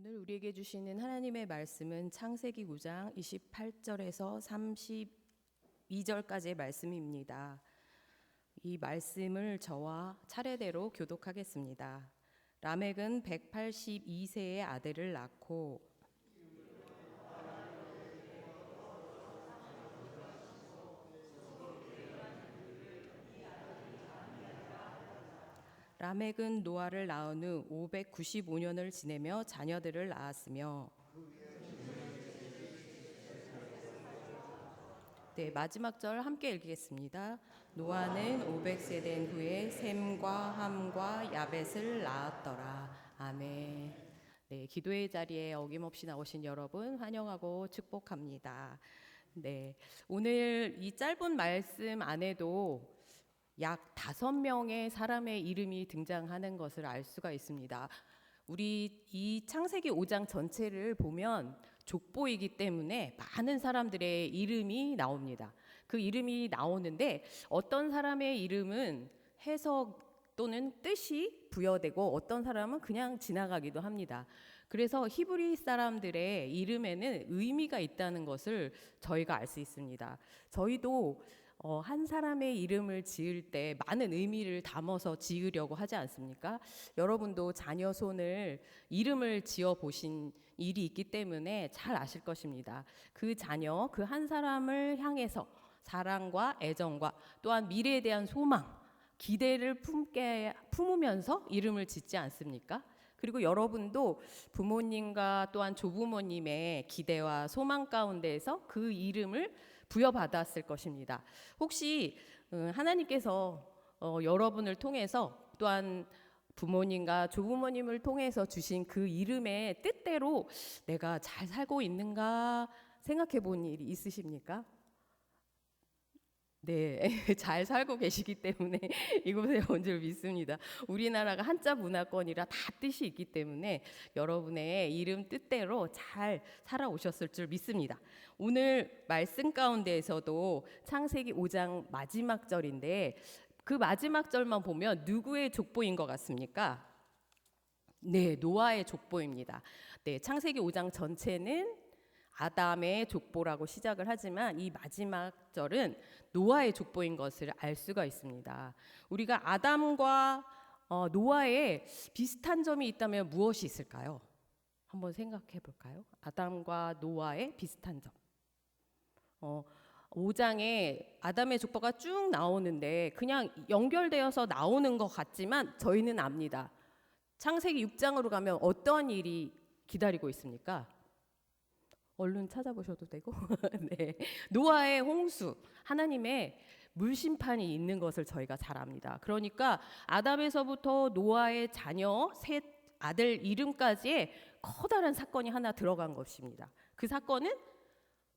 오늘 우리에게 주시는 하나님의 말씀은 창세기 9장 28절에서 32절까지의 말씀입니다. 이 말씀을 저와 차례대로 교독하겠습니다. 라멕은 182세의 아들을 낳고 라멕은 노아를 낳은 후 595년을 지내며 자녀들을 낳았으며 마지막 절 함께 읽겠습니다. 노아는 500세 된 후에 셈과 함과 야벳을 낳았더라. 아멘. 기도의 자리에 어김없이 나오신 여러분 환영하고 축복합니다. 오늘 이 짧은 말씀 안에도 약 5명의 사람의 이름이 등장하는 것을 알 수가 있습니다. 우리 이 창세기 5장 전체를 보면 족보이기 때문에 많은 사람들의 이름이 나옵니다. 그 이름이 나오는데 어떤 사람의 이름은 해석 또는 뜻이 부여되고 어떤 사람은 그냥 지나가기도 합니다. 그래서 히브리 사람들의 이름에는 의미가 있다는 것을 저희가 알 수 있습니다. 저희도 한 사람의 이름을 지을 때 많은 의미를 담아서 지으려고 하지 않습니까? 여러분도 자녀 손을 이름을 지어 보신 일이 있기 때문에 잘 아실 것입니다. 그 자녀, 그 한 사람을 향해서 사랑과 애정과 또한 미래에 대한 소망, 기대를 품으면서 이름을 짓지 않습니까? 그리고 여러분도 부모님과 또한 조부모님의 기대와 소망 가운데에서 그 이름을 부여받았을 것입니다. 혹시 하나님께서 여러분을 통해서 또한 부모님과 조부모님을 통해서 주신 그 이름의 뜻대로 내가 잘 살고 있는가 생각해 본 일이 있으십니까? 잘 살고 계시기 때문에 이곳에 온 줄 믿습니다. 우리나라가 한자 문화권이라 다 뜻이 있기 때문에 여러분의 이름 뜻대로 잘 살아오셨을 줄 믿습니다. 오늘 말씀 가운데에서도 창세기 5장 마지막 절인데 그 마지막 절만 보면 누구의 족보인 것 같습니까? 노아의 족보입니다. 창세기 5장 전체는 아담의 족보라고 시작을 하지만 이 마지막 절은 노아의 족보인 것을 알 수가 있습니다. 우리가 아담과 노아에 비슷한 점이 있다면 무엇이 있을까요? 한번 생각해 볼까요? 아담과 노아의 비슷한 점. 5장에 아담의 족보가 쭉 나오는데 그냥 연결되어서 나오는 것 같지만 저희는 압니다. 창세기 6장으로 가면 어떤 일이 기다리고 있습니까? 얼른 찾아보셔도 되고 노아의 홍수, 하나님의 물심판이 있는 것을 저희가 잘 압니다. 그러니까 아담에서부터 노아의 자녀 셋 아들 이름까지의 커다란 사건이 하나 들어간 것입니다. 그 사건은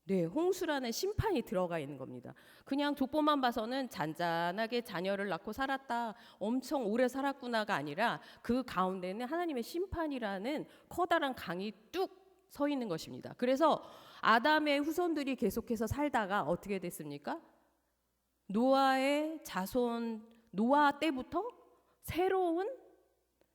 홍수라는 심판이 들어가 있는 겁니다. 그냥 족보만 봐서는 잔잔하게 자녀를 낳고 살았다, 엄청 오래 살았구나가 아니라 그 가운데는 하나님의 심판이라는 커다란 강이 뚝 서 있는 것입니다. 그래서 아담의 후손들이 계속해서 살다가 어떻게 됐습니까? 노아의 자손, 노아 때부터 새로운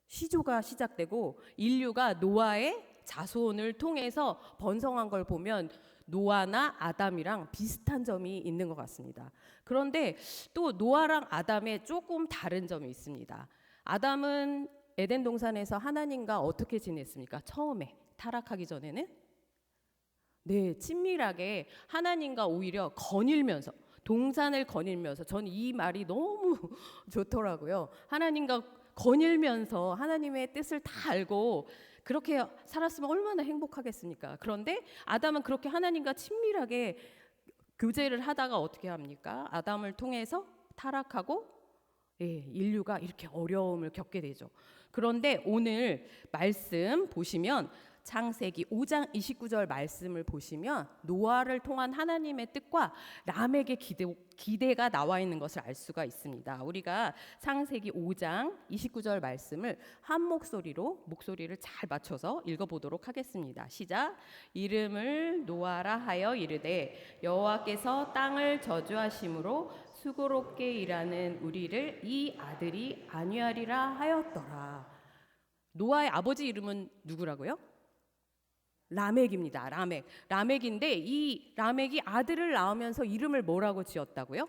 시조가 시작되고 인류가 노아의 자손을 통해서 번성한 걸 보면 노아나 아담이랑 비슷한 점이 있는 것 같습니다. 그런데 또 노아랑 아담에 조금 다른 점이 있습니다. 아담은 에덴 동산에서 하나님과 어떻게 지냈습니까? 처음에 타락하기 전에는 친밀하게 하나님과 오히려 거닐면서 동산을 거닐면서 저는 이 말이 너무 좋더라고요. 하나님과 거닐면서 하나님의 뜻을 다 알고 그렇게 살았으면 얼마나 행복하겠습니까? 그런데 아담은 그렇게 하나님과 친밀하게 교제를 하다가 어떻게 합니까? 아담을 통해서 타락하고 인류가 이렇게 어려움을 겪게 되죠. 그런데 오늘 말씀 보시면 창세기 5장 29절 말씀을 보시면 노아를 통한 하나님의 뜻과 라멕의 기대가 나와 있는 것을 알 수가 있습니다. 우리가 창세기 5장 29절 말씀을 한 목소리를 잘 맞춰서 읽어보도록 하겠습니다. 시작. 이름을 노아라 하여 이르되 여호와께서 땅을 저주하심으로 수고롭게 일하는 우리를 이 아들이 안위하리라 하였더라. 노아의 아버지 이름은 누구라고요? 라멕입니다. 라멕인데 이 라멕이 아들을 낳으면서 이름을 뭐라고 지었다고요?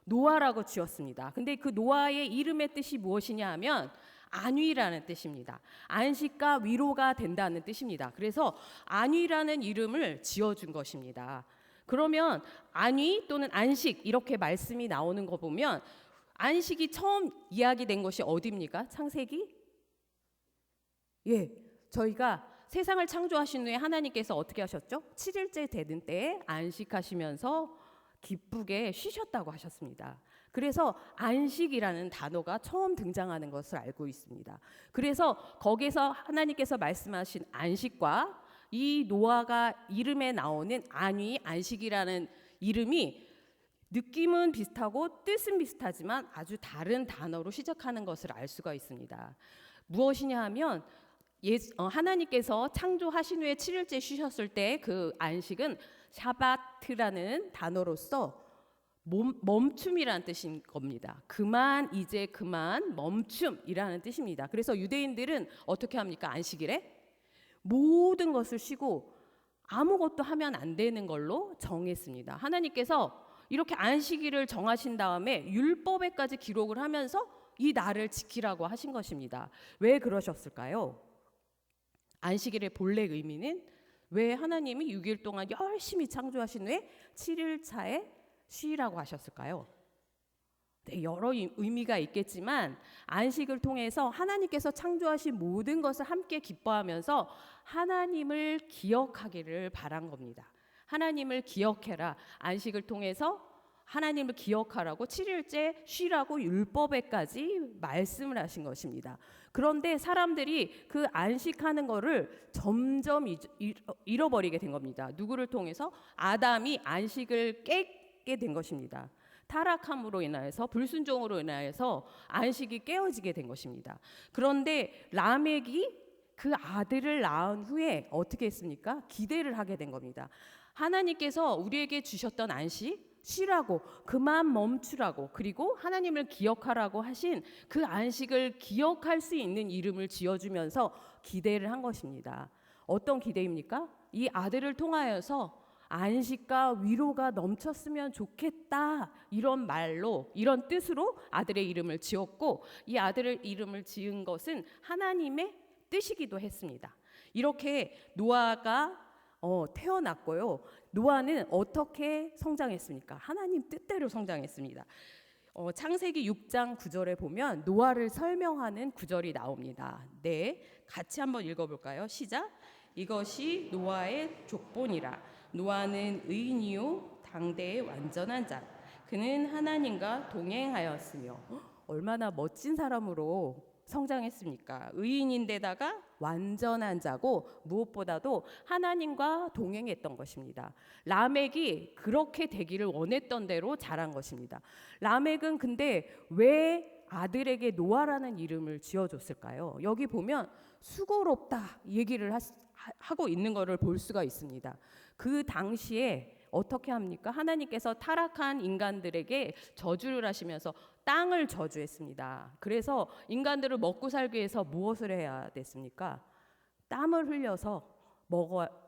노아라고 지었습니다. 근데 그 노아의 이름의 뜻이 무엇이냐 하면 안위라는 뜻입니다. 안식과 위로가 된다는 뜻입니다. 그래서 안위라는 이름을 지어준 것입니다. 그러면 안위 또는 안식 이렇게 말씀이 나오는 거 보면 안식이 처음 이야기된 것이 어디입니까? 창세기? 예, 저희가 세상을 창조하신 후에 하나님께서 어떻게 하셨죠? 7일째 되는 때에 안식하시면서 기쁘게 쉬셨다고 하셨습니다. 그래서 안식이라는 단어가 처음 등장하는 것을 알고 있습니다. 그래서 거기서 하나님께서 말씀하신 안식과 이 노아가 이름에 나오는 안위, 안식이라는 이름이 느낌은 비슷하고 뜻은 비슷하지만 아주 다른 단어로 시작하는 것을 알 수가 있습니다. 무엇이냐 하면 하나님께서 창조하신 후에 7일째 쉬셨을 때 그 안식은 샤바트라는 단어로서 멈춤이라는 뜻인 겁니다. 그만, 이제 그만, 멈춤이라는 뜻입니다. 그래서 유대인들은 어떻게 합니까? 안식일에 모든 것을 쉬고 아무것도 하면 안 되는 걸로 정했습니다. 하나님께서 이렇게 안식일을 정하신 다음에 율법에까지 기록을 하면서 이 날을 지키라고 하신 것입니다. 왜 그러셨을까요? 안식일의 본래 의미는 왜 하나님이 6일 동안 열심히 창조하신 후에 7일 차에 쉬라고 하셨을까요? 네, 여러 의미가 있겠지만 안식을 통해서 하나님께서 창조하신 모든 것을 함께 기뻐하면서 하나님을 기억하기를 바란 겁니다. 하나님을 기억해라. 안식을 통해서 하나님을 기억하라고 7일째 쉬라고 율법에까지 말씀을 하신 것입니다. 그런데 사람들이 그 안식하는 거를 점점 잃어버리게 된 겁니다. 누구를 통해서? 아담이 안식을 깨게 된 것입니다. 타락함으로 인하여서, 불순종으로 인하여서 안식이 깨어지게 된 것입니다. 그런데 라멕이 그 아들을 낳은 후에 어떻게 했습니까? 기대를 하게 된 겁니다. 하나님께서 우리에게 주셨던 안식, 쉬라고, 그만 멈추라고, 그리고 하나님을 기억하라고 하신 그 안식을 기억할 수 있는 이름을 지어주면서 기대를 한 것입니다. 어떤 기대입니까? 이 아들을 통하여서 안식과 위로가 넘쳤으면 좋겠다, 이런 말로, 이런 뜻으로 아들의 이름을 지었고, 이 아들의 이름을 지은 것은 하나님의 뜻이기도 했습니다. 이렇게 노아가 태어났고요. 노아는 어떻게 성장했습니까? 하나님 뜻대로 성장했습니다. 창세기 6장 9절에 보면 노아를 설명하는 구절이 나옵니다. 네, 같이 한번 읽어볼까요? 시작. 이것이 노아의 족본이라. 노아는 의인이요 당대의 완전한 자. 그는 하나님과 동행하였으며. 얼마나 멋진 사람으로 성장했습니까? 의인인데다가 완전한 자고 무엇보다도 하나님과 동행했던 것입니다. 라멕이 그렇게 되기를 원했던 대로 자란 것입니다. 라멕은 근데 왜 아들에게 노아라는 이름을 지어줬을까요? 여기 보면 수고롭다 얘기를 하고 있는 것을 볼 수가 있습니다. 그 당시에 어떻게 합니까? 하나님께서 타락한 인간들에게 저주를 하시면서 땅을 저주했습니다. 그래서 인간들을 먹고 살기 위해서 무엇을 해야 됐습니까? 땀을 흘려서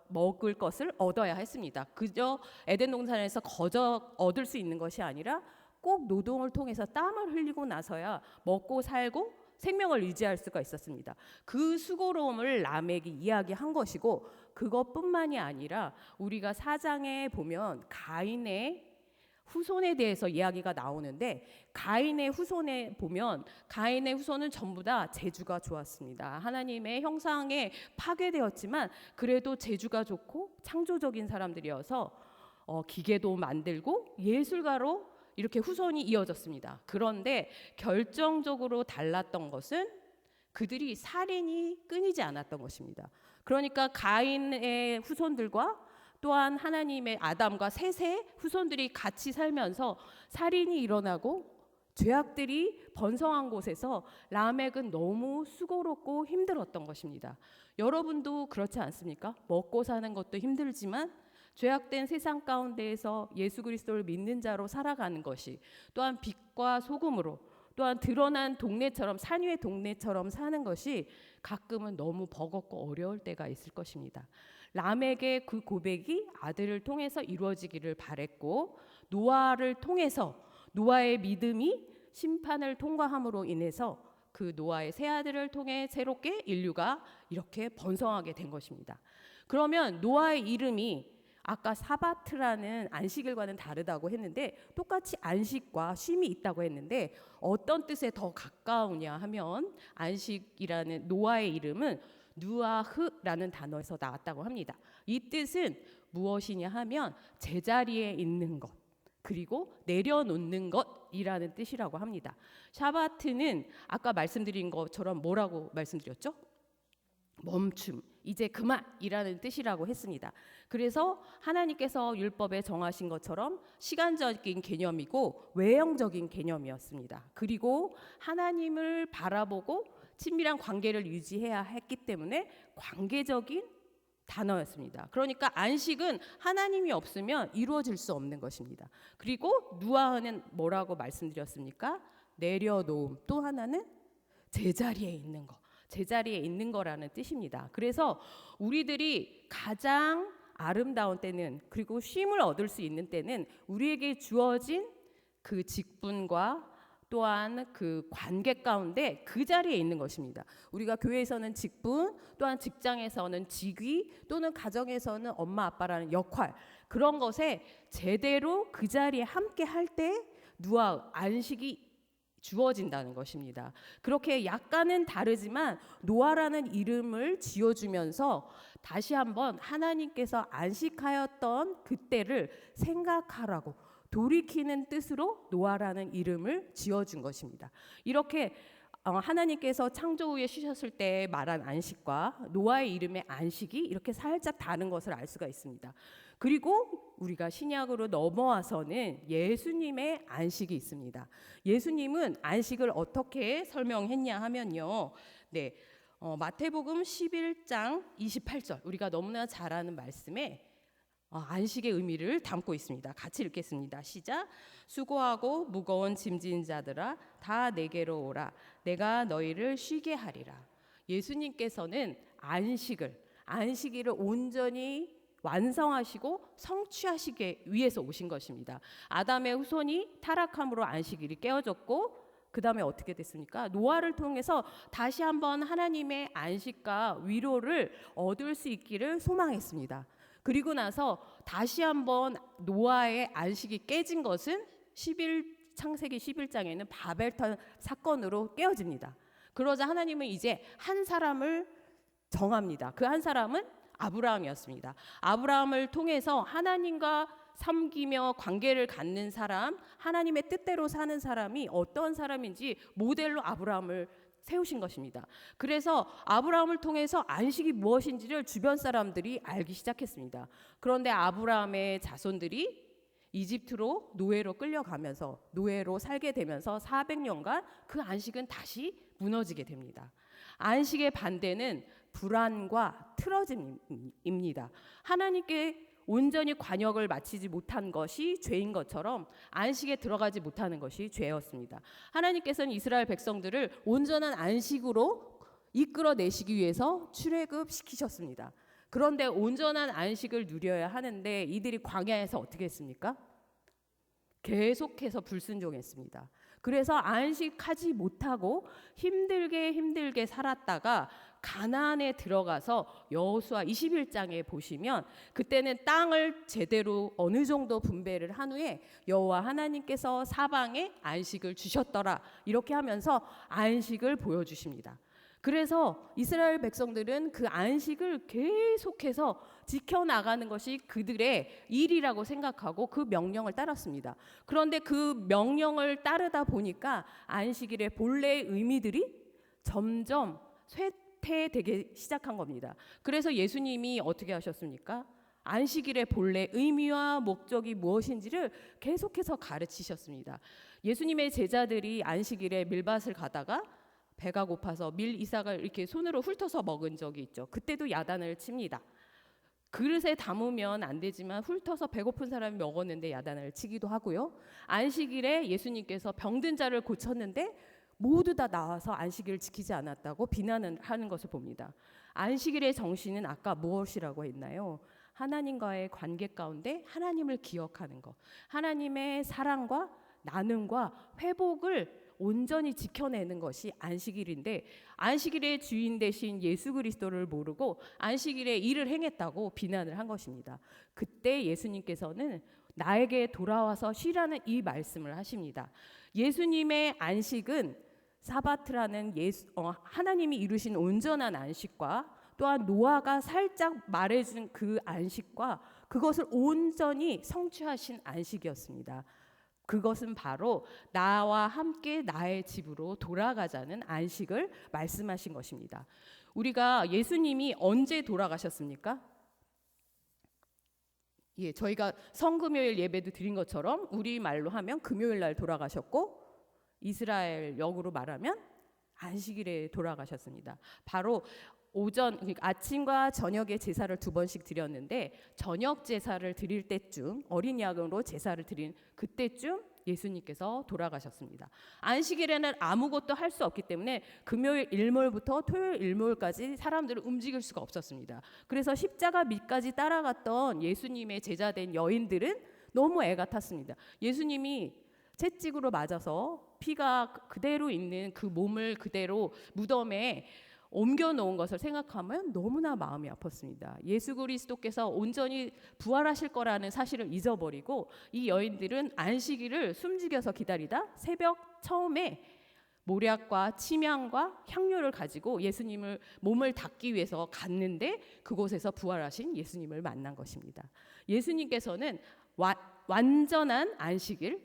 먹을 것을 얻어야 했습니다. 그저 에덴 동산에서 거저 얻을 수 있는 것이 아니라 꼭 노동을 통해서 땀을 흘리고 나서야 먹고 살고 생명을 유지할 수가 있었습니다. 그 수고로움을 라멕이 이야기한 것이고, 그것뿐만이 아니라 우리가 4장에 보면 가인의 후손에 대해서 이야기가 나오는데, 가인의 후손에 보면 가인의 후손은 전부 다 재주가 좋았습니다. 하나님의 형상에 파괴되었지만 그래도 재주가 좋고 창조적인 사람들이어서 기계도 만들고 예술가로 이렇게 후손이 이어졌습니다. 그런데 결정적으로 달랐던 것은 그들이 살인이 끊이지 않았던 것입니다. 그러니까 가인의 후손들과 또한 하나님의 아담과 셋의 후손들이 같이 살면서 살인이 일어나고 죄악들이 번성한 곳에서 라멕은 너무 수고롭고 힘들었던 것입니다. 여러분도 그렇지 않습니까? 먹고 사는 것도 힘들지만 죄악된 세상 가운데에서 예수 그리스도를 믿는 자로 살아가는 것이, 또한 빛과 소금으로, 또한 드러난 동네처럼, 산 위의 동네처럼 사는 것이 가끔은 너무 버겁고 어려울 때가 있을 것입니다. 람에게 그 고백이 아들을 통해서 이루어지기를 바랬고, 노아를 통해서 노아의 믿음이 심판을 통과함으로 인해서 그 노아의 새 아들을 통해 새롭게 인류가 이렇게 번성하게 된 것입니다. 그러면 노아의 이름이 아까 사바트라는 안식일과는 다르다고 했는데, 똑같이 안식과 쉼이 있다고 했는데 어떤 뜻에 더 가까우냐 하면, 안식이라는 노아의 이름은 누아흐라는 단어에서 나왔다고 합니다. 이 뜻은 무엇이냐 하면 제자리에 있는 것, 그리고 내려놓는 것이라는 뜻이라고 합니다. 샤바트는 아까 말씀드린 것처럼 뭐라고 말씀드렸죠? 멈춤, 이제 그만이라는 뜻이라고 했습니다. 그래서 하나님께서 율법에 정하신 것처럼 시간적인 개념이고 외형적인 개념이었습니다. 그리고 하나님을 바라보고 친밀한 관계를 유지해야 했기 때문에 관계적인 단어였습니다. 그러니까 안식은 하나님이 없으면 이루어질 수 없는 것입니다. 그리고 누아흐는 뭐라고 말씀드렸습니까? 내려놓음. 또 하나는 제자리에 있는 것, 제자리에 있는 거라는 뜻입니다. 그래서 우리들이 가장 아름다운 때는, 그리고 쉼을 얻을 수 있는 때는 우리에게 주어진 그 직분과 또한 그 관계 가운데 그 자리에 있는 것입니다. 우리가 교회에서는 직분, 또한 직장에서는 직위, 또는 가정에서는 엄마 아빠라는 역할, 그런 것에 제대로 그 자리에 함께 할 때 누아 안식이 주어진다는 것입니다. 그렇게 약간은 다르지만 노아라는 이름을 지어주면서 다시 한번 하나님께서 안식하였던 그때를 생각하라고 돌이키는 뜻으로 노아라는 이름을 지어준 것입니다. 이렇게 하나님께서 창조 후에 쉬셨을 때 말한 안식과 노아의 이름의 안식이 이렇게 살짝 다른 것을 알 수가 있습니다. 그리고 우리가 신약으로 넘어와서는 예수님의 안식이 있습니다. 예수님은 안식을 어떻게 설명했냐 하면요, 마태복음 11장 28절, 우리가 너무나 잘 아는 말씀에 안식의 의미를 담고 있습니다. 같이 읽겠습니다. 시작. 수고하고 무거운 짐진 자들아 다 내게로 오라. 내가 너희를 쉬게 하리라. 예수님께서는 안식일을 온전히 완성하시고 성취하시기 위해서 오신 것입니다. 아담의 후손이 타락함으로 안식일이 깨어졌고, 그 다음에 어떻게 됐습니까? 노아를 통해서 다시 한번 하나님의 안식과 위로를 얻을 수 있기를 소망했습니다. 그리고 나서 다시 한번 노아의 안식이 깨진 것은 창세기 11장에는 바벨탑 사건으로 깨어집니다. 그러자 하나님은 이제 한 사람을 정합니다. 그 한 사람은 아브라함이었습니다. 아브라함을 통해서 하나님과 섬기며 관계를 갖는 사람, 하나님의 뜻대로 사는 사람이 어떤 사람인지 모델로 아브라함을 세우신 것입니다. 그래서 아브라함을 통해서 안식이 무엇인지를 주변 사람들이 알기 시작했습니다. 그런데 아브라함의 자손들이 이집트로 노예로 끌려가면서 노예로 살게 되면서 400년간 그 안식은 다시 무너지게 됩니다. 안식의 반대는 불안과 틀어짐입니다. 하나님께 온전히 관역을 마치지 못한 것이 죄인 것처럼 안식에 들어가지 못하는 것이 죄였습니다. 하나님께서는 이스라엘 백성들을 온전한 안식으로 이끌어내시기 위해서 출애굽시키셨습니다. 그런데 온전한 안식을 누려야 하는데 이들이 광야에서 어떻게 했습니까? 계속해서 불순종했습니다. 그래서 안식하지 못하고 힘들게 살았다가 가나안에 들어가서 여호수아 21장에 보시면, 그때는 땅을 제대로 어느 정도 분배를 한 후에 여호와 하나님께서 사방에 안식을 주셨더라, 이렇게 하면서 안식을 보여주십니다. 그래서 이스라엘 백성들은 그 안식을 계속해서 지켜나가는 것이 그들의 일이라고 생각하고 그 명령을 따랐습니다. 그런데 그 명령을 따르다 보니까 안식일의 본래의 의미들이 점점 쇠퇴되기 시작한 겁니다. 그래서 예수님이 어떻게 하셨습니까? 안식일의 본래 의미와 목적이 무엇인지를 계속해서 가르치셨습니다. 예수님의 제자들이 안식일에 밀밭을 가다가 배가 고파서 밀 이삭을 이렇게 손으로 훑어서 먹은 적이 있죠. 그때도 야단을 칩니다. 그릇에 담으면 안 되지만 훑어서 배고픈 사람이 먹었는데 야단을 치기도 하고요. 안식일에 예수님께서 병든 자를 고쳤는데 모두 다 나와서 안식일을 지키지 않았다고 비난을 하는 것을 봅니다. 안식일의 정신은 아까 무엇이라고 했나요? 하나님과의 관계 가운데 하나님을 기억하는 것, 하나님의 사랑과 나눔과 회복을 온전히 지켜내는 것이 안식일인데, 안식일의 주인 되신 예수 그리스도를 모르고 안식일에 일을 행했다고 비난을 한 것입니다. 그때 예수님께서는 나에게 돌아와서 쉬라는 이 말씀을 하십니다. 예수님의 안식은 사바트라는 하나님이 이루신 온전한 안식과 또한 노아가 살짝 말해준 그 안식과 그것을 온전히 성취하신 안식이었습니다. 그것은 바로 나와 함께 나의 집으로 돌아가자는 안식을 말씀하신 것입니다. 우리가 예수님이 언제 돌아가셨습니까? 저희가 성금요일 예배도 드린 것처럼 우리말로 하면 금요일 날 돌아가셨고, 이스라엘 역으로 말하면 안식일에 돌아가셨습니다. 바로 그러니까 아침과 저녁에 제사를 2번씩 드렸는데, 저녁 제사를 드릴 때쯤, 어린 양으로 제사를 드린 그때쯤 예수님께서 돌아가셨습니다. 안식일에는 아무것도 할 수 없기 때문에 금요일 일몰부터 토요일 일몰까지 사람들을 움직일 수가 없었습니다. 그래서 십자가 밑까지 따라갔던 예수님의 제자된 여인들은 너무 애가 탔습니다. 예수님이 채찍으로 맞아서 피가 그대로 있는 그 몸을 그대로 무덤에 옮겨놓은 것을 생각하면 너무나 마음이 아팠습니다. 예수 그리스도께서 온전히 부활하실 거라는 사실을 잊어버리고 이 여인들은 안식일을 숨죽여서 기다리다 새벽 처음에 모략과 침향과 향료를 가지고 예수님을 몸을 닦기 위해서 갔는데, 그곳에서 부활하신 예수님을 만난 것입니다. 예수님께서는 완전한 안식을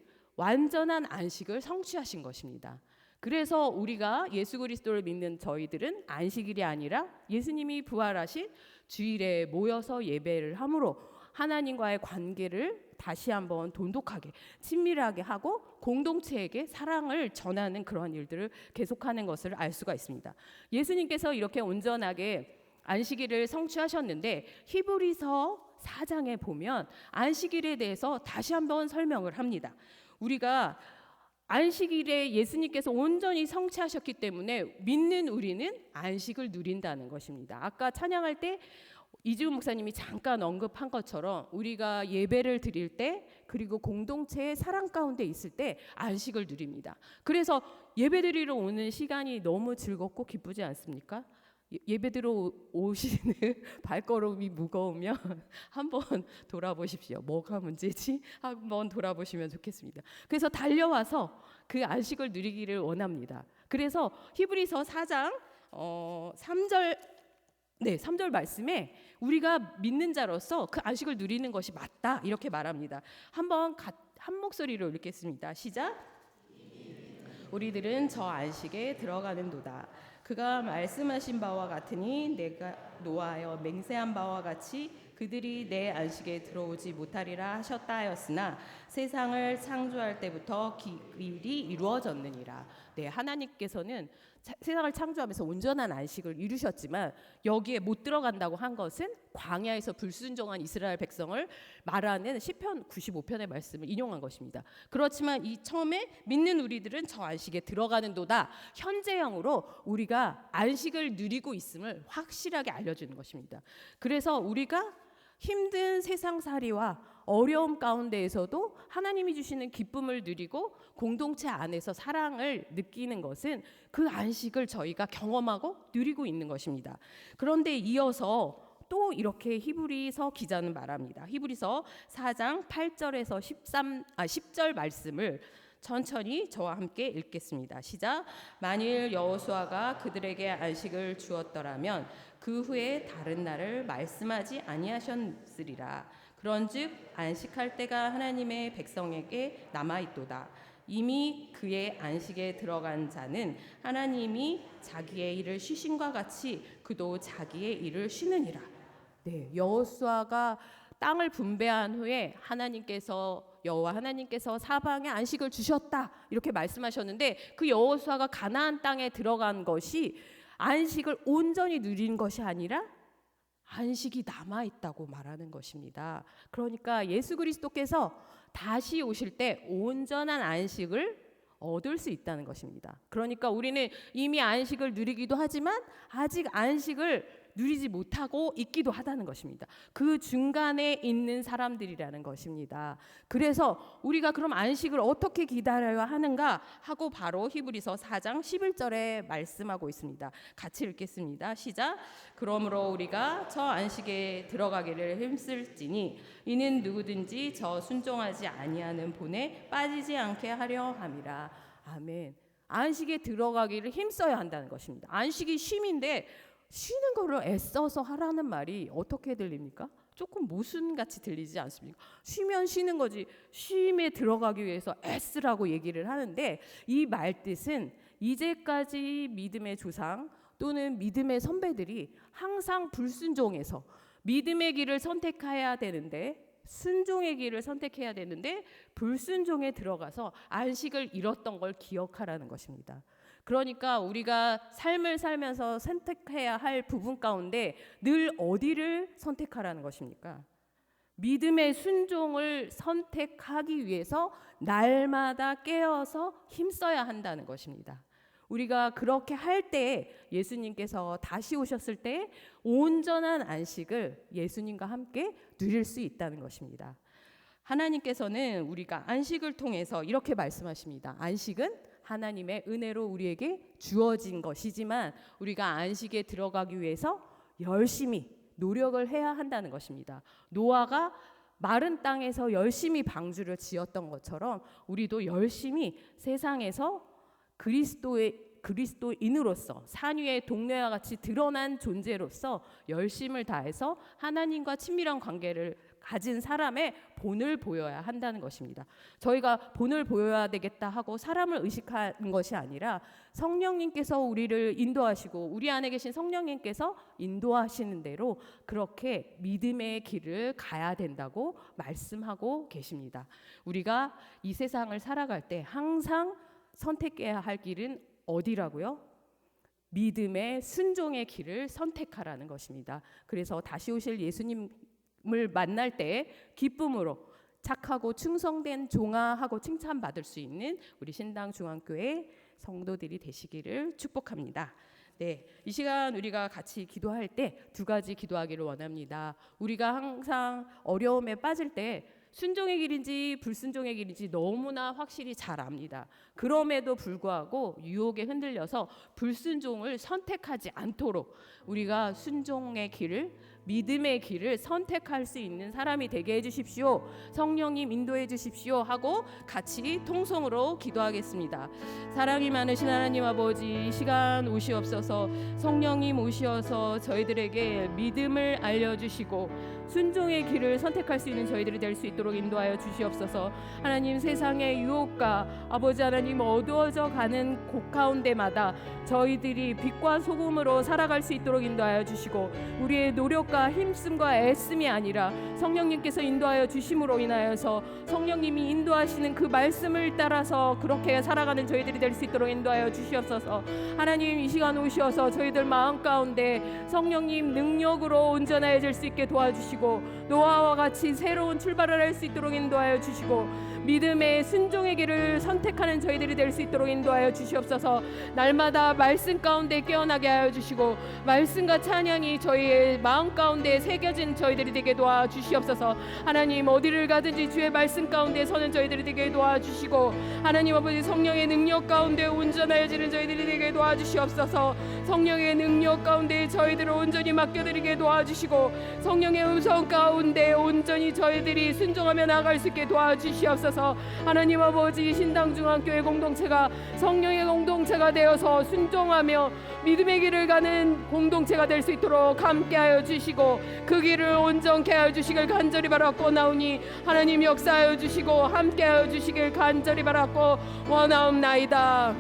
성취하신 것입니다. 그래서 우리가 예수 그리스도를 믿는 저희들은 안식일이 아니라 예수님이 부활하신 주일에 모여서 예배를 함으로 하나님과의 관계를 다시 한번 돈독하게 친밀하게 하고 공동체에게 사랑을 전하는 그런 일들을 계속하는 것을 알 수가 있습니다. 예수님께서 이렇게 온전하게 안식일을 성취하셨는데, 히브리서 4장에 보면 안식일에 대해서 다시 한번 설명을 합니다. 우리가 안식일에 예수님께서 온전히 성취하셨기 때문에 믿는 우리는 안식을 누린다는 것입니다. 아까 찬양할 때 이지훈 목사님이 잠깐 언급한 것처럼 우리가 예배를 드릴 때, 그리고 공동체의 사랑 가운데 있을 때 안식을 누립니다. 그래서 예배 드리러 오는 시간이 너무 즐겁고 기쁘지 않습니까? 예배드려 오시는 발걸음이 무거우면 한번 돌아보십시오. 뭐가 문제지? 한번 돌아보시면 좋겠습니다. 그래서 달려와서 그 안식을 누리기를 원합니다. 그래서 히브리서 4장 3절 말씀에 우리가 믿는 자로서 그 안식을 누리는 것이 맞다, 이렇게 말합니다. 한번 한 목소리로 읽겠습니다. 시작. 우리들은 저 안식에 들어가는도다. 그가 말씀하신 바와 같으니 내가 노하여 맹세한 바와 같이 그들이 내 안식에 들어오지 못하리라 하셨다 하였으나 세상을 창조할 때부터 기일이 이루어졌느니라. 하나님께서는 세상을 창조하면서 온전한 안식을 이루셨지만 여기에 못 들어간다고 한 것은 광야에서 불순종한 이스라엘 백성을 말하는 시편 95편의 말씀을 인용한 것입니다. 그렇지만 이 처음에 믿는 우리들은 저 안식에 들어가는도다, 현재형으로 우리가 안식을 누리고 있음을 확실하게 알려주는 것입니다. 그래서 우리가 힘든 세상살이와 어려움 가운데에서도 하나님이 주시는 기쁨을 누리고 공동체 안에서 사랑을 느끼는 것은 그 안식을 저희가 경험하고 누리고 있는 것입니다. 그런데 이어서 또 이렇게 히브리서 기자는 말합니다. 히브리서 4장 8절에서 10절 말씀을 천천히 저와 함께 읽겠습니다. 시작. 만일 여호수아가 그들에게 안식을 주었더라면 그 후에 다른 날을 말씀하지 아니하셨으리라. 그런즉 안식할 때가 하나님의 백성에게 남아있도다. 이미 그의 안식에 들어간 자는 하나님이 자기의 일을 쉬심과 같이 그도 자기의 일을 쉬느니라. 여호수아가 땅을 분배한 후에 여호와 하나님께서 사방에 안식을 주셨다, 이렇게 말씀하셨는데, 그 여호수아가 가나안 땅에 들어간 것이 안식을 온전히 누린 것이 아니라 안식이 남아 있다고 말하는 것입니다. 그러니까 예수 그리스도께서 다시 오실 때 온전한 안식을 얻을 수 있다는 것입니다. 그러니까 우리는 이미 안식을 누리기도 하지만 아직 안식을 누리지 못하고 있기도 하다는 것입니다. 그 중간에 있는 사람들이라는 것입니다. 그래서 우리가 그럼 안식을 어떻게 기다려야 하는가 하고 바로 히브리서 4장 11절에 말씀하고 있습니다. 같이 읽겠습니다. 시작. 그러므로 우리가 저 안식에 들어가기를 힘쓸지니 이는 누구든지 저 순종하지 아니하는 본에 빠지지 않게 하려 함이라. 아멘. 안식에 들어가기를 힘써야 한다는 것입니다. 안식이 쉼인데 쉬는 거를 애써서 하라는 말이 어떻게 들립니까? 조금 모순같이 들리지 않습니까? 쉬면 쉬는 거지 쉼에 들어가기 위해서 애쓰라고 얘기를 하는데, 이 말뜻은 이제까지 믿음의 조상 또는 믿음의 선배들이 항상 불순종해서 믿음의 길을 선택해야 되는데, 순종의 길을 선택해야 되는데 불순종에 들어가서 안식을 잃었던 걸 기억하라는 것입니다. 그러니까 우리가 삶을 살면서 선택해야 할 부분 가운데 늘 어디를 선택하라는 것입니까? 믿음의 순종을 선택하기 위해서 날마다 깨어서 힘써야 한다는 것입니다. 우리가 그렇게 할 때 예수님께서 다시 오셨을 때 온전한 안식을 예수님과 함께 누릴 수 있다는 것입니다. 하나님께서는 우리가 안식을 통해서 이렇게 말씀하십니다. 안식은 하나님의 은혜로 우리에게 주어진 것이지만 우리가 안식에 들어가기 위해서 열심히 노력을 해야 한다는 것입니다. 노아가 마른 땅에서 열심히 방주를 지었던 것처럼 우리도 열심히 세상에서 그리스도인으로서 산 위의 동네와 같이 드러난 존재로서 열심을 다해서 하나님과 친밀한 관계를 가진 사람의 본을 보여야 한다는 것입니다. 저희가 본을 보여야 되겠다 하고 사람을 의식하는 것이 아니라 성령님께서 우리를 인도하시고 우리 안에 계신 성령님께서 인도하시는 대로 그렇게 믿음의 길을 가야 된다고 말씀하고 계십니다. 우리가 이 세상을 살아갈 때 항상 선택해야 할 길은 어디라고요? 믿음의 순종의 길을 선택하라는 것입니다. 그래서 다시 오실 예수님을 만날 때 기쁨으로 착하고 충성된 종아 하고 칭찬받을 수 있는 우리 신당 중앙교회 성도들이 되시기를 축복합니다. 네, 이 시간 우리가 같이 기도할 때 두 가지 기도하기를 원합니다. 우리가 항상 어려움에 빠질 때 순종의 길인지 불순종의 길인지 너무나 확실히 잘 압니다. 그럼에도 불구하고 유혹에 흔들려서 불순종을 선택하지 않도록 우리가 순종의 길을, 믿음의 길을 선택할 수 있는 사람이 되게 해주십시오. 성령님 인도해 주십시오 하고 같이 통성으로 기도하겠습니다. 사랑이 많으신 하나님 아버지, 이 시간 오시옵소서. 성령님 오시어서 저희들에게 믿음을 알려주시고 순종의 길을 선택할 수 있는 저희들이 될 수 있도록 인도하여 주시옵소서. 하나님, 세상의 유혹과 아버지 하나님 어두워져 가는 곳 가운데마다 저희들이 빛과 소금으로 살아갈 수 있도록 인도하여 주시고 우리의 노력과 힘씀과 애씀이 아니라 성령님께서 인도하여 주심으로 인하여서 성령님이 인도하시는 그 말씀을 따라서 그렇게 살아가는 저희들이 될 수 있도록 인도하여 주시옵소서. 하나님, 이 시간 오셔서 저희들 마음 가운데 성령님 능력으로 온전해질 수 있게 도와주시고 노아와 같이 새로운 출발을 할 수 있도록 인도하여 주시고 믿음의 순종의 길을 선택하는 저희들이 될 수 있도록 인도하여 주시옵소서. 날마다 말씀 가운데 깨어나게 하여 주시고 말씀과 찬양이 저희의 마음 가운데 새겨진 저희들이 되게 도와주시옵소서. 하나님, 어디를 가든지 주의 말씀 가운데 서는 저희들이 되게 도와주시고 하나님 아버지, 성령의 능력 가운데 온전해지는 저희들이 되게 도와주시옵소서. 성령의 능력 가운데 저희들을 온전히 맡겨드리게 도와주시고 성령의 음성 가운데 온전히 저희들이 순종하며 나아갈 수 있게 도와주시옵소서. 하나님 아버지, 신당중앙교회 공동체가 성령의 공동체가 되어서 순종하며 믿음의 길을 가는 공동체가 될 수 있도록 함께하여 주시고 그 길을 온전케 하여 주시길 간절히 바랐고 나오니 하나님 역사하여 주시고 함께하여 주시길 간절히 바랐고 원하옵나이다.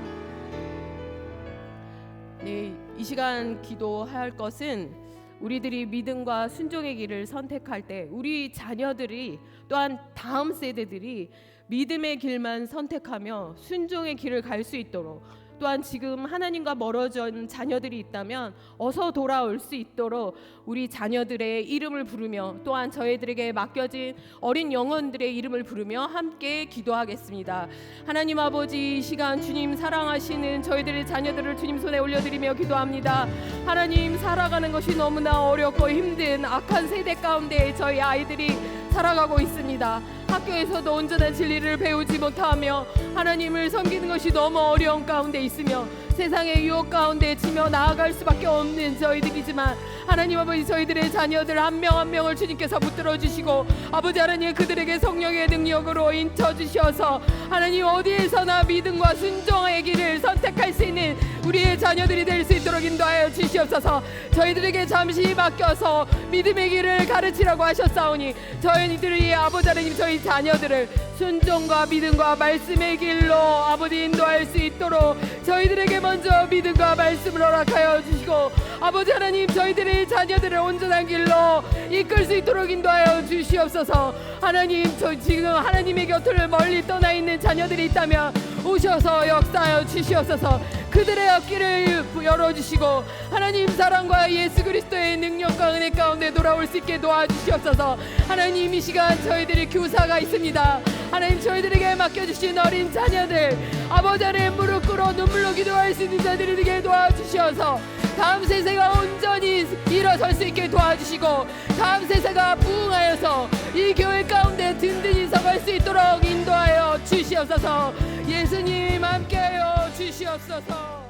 네, 이 시간 기도할 것은 우리들이 믿음과 순종의 길을 선택할 때 우리 자녀들이 또한 다음 세대들이 믿음의 길만 선택하며 순종의 길을 갈 수 있도록 또한 지금 하나님과 멀어진 자녀들이 있다면 어서 돌아올 수 있도록 우리 자녀들의 이름을 부르며 또한 저희들에게 맡겨진 어린 영혼들의 이름을 부르며 함께 기도하겠습니다. 하나님 아버지, 이 시간 주님 사랑하시는 저희들의 자녀들을 주님 손에 올려드리며 기도합니다. 하나님, 살아가는 것이 너무나 어렵고 힘든 악한 세대 가운데 저희 아이들이 살아가고 있습니다. 학교에서도 온전한 진리를 배우지 못하며 하나님을 섬기는 것이 너무 어려운 가운데 있으며 세상의 유혹 가운데 지며 나아갈 수밖에 없는 저희들이지만 하나님 아버지, 저희들의 자녀들 한 명 한 명을 주님께서 붙들어 주시고 아버지 하나님, 그들에게 성령의 능력으로 인쳐 주셔서 하나님 어디에서나 믿음과 순종의 길을 선택할 수 있는 우리의 자녀들이 될 수 있도록 인도하여 주시옵소서. 저희들에게 잠시 맡겨서 믿음의 길을 가르치라고 하셨사오니 저희들이 아버지 하나님, 저희 자녀들을 순종과 믿음과 말씀의 길로 아버지 인도할 수 있도록 저희들에게 먼저 믿음과 말씀을 허락하여 주시고 아버지 하나님, 저희들의 자녀들을 온전한 길로 이끌 수 있도록 인도하여 주시옵소서. 하나님, 저 지금 하나님의 곁을 멀리 떠나 있는 자녀들이 있다면 오셔서 역사하여 주시옵소서. 그들의 앞길을 열어주시고 하나님 사랑과 예수 그리스도의 능력과 은혜 가운데 돌아올 수 있게 도와주시옵소서. 하나님, 이 시간 저희들이 교사가 있습니다. 하나님, 저희들에게 맡겨주신 어린 자녀들 아버지 안에 무릎 꿇어 눈물로 기도할 수 있는 자들이 되게 도와주셔서 다음 세대가 온전히 일어설 수 있게 도와주시고 다음 세대가 부흥하여서 이 교회 가운데 든든히 서갈 수 있도록 인도하여 주시옵소서. 예수님 함께하여 주시옵소서.